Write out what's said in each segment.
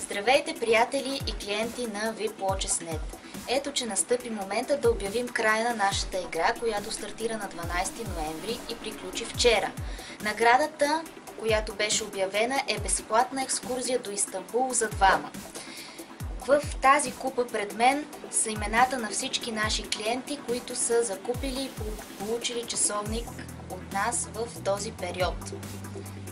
Здравейте, приятели и клиенти на VIPWatches.net! Ето, че настъпи момента да обявим края на нашата игра, която стартира на 12 ноември и приключи вчера. Наградата, която беше обявена, е безплатна екскурзия до Истанбул за двама. В тази купа пред мен са имената на всички наши клиенти, които са закупили и получили часовник от нас в този период.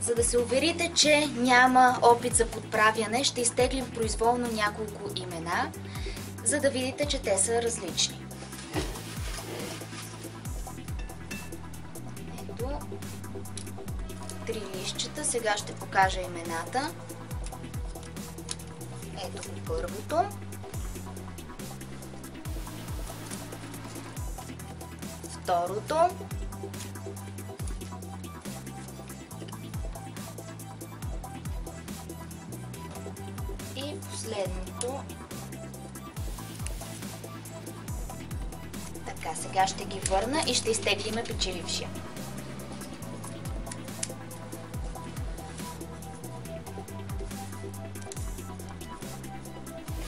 За да се уверите, че няма опит за подправяне, ще изтеглим произволно няколко имена, за да видите, че те са различни. Ето, 3 листчета. Сега ще покажа имената. Ето го първото. Второто. И последното. Така, сега ще ги върна и ще изтеглиме печелившия.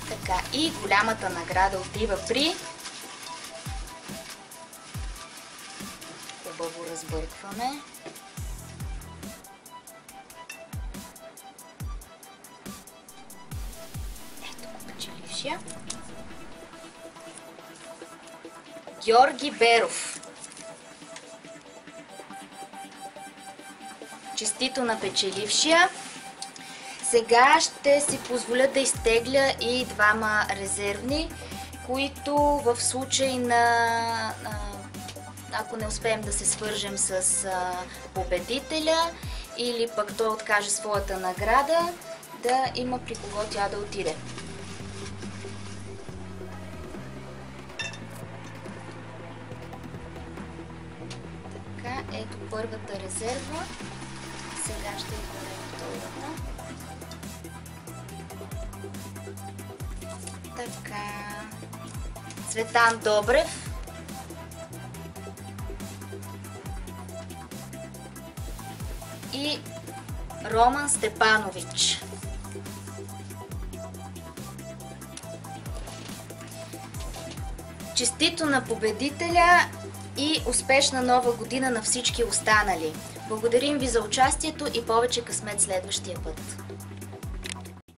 Така, и голямата награда отива при... Хубаво разбъркваме. Ето го печелившия. Георги Беров. Честито на печелившия. Сега ще си позволя да изтегля и двама резервни, които в случай на... ако не успеем да се свържем с победителя или пък той откаже своята награда, да има при кого тя да отиде. Така, ето първата резерва. Сега ще изберем втората. Така, Цветан Добрев. И Роман Степанович. Честито на победителя и успешна нова година на всички останали! Благодарим ви за участието и повече късмет следващия път!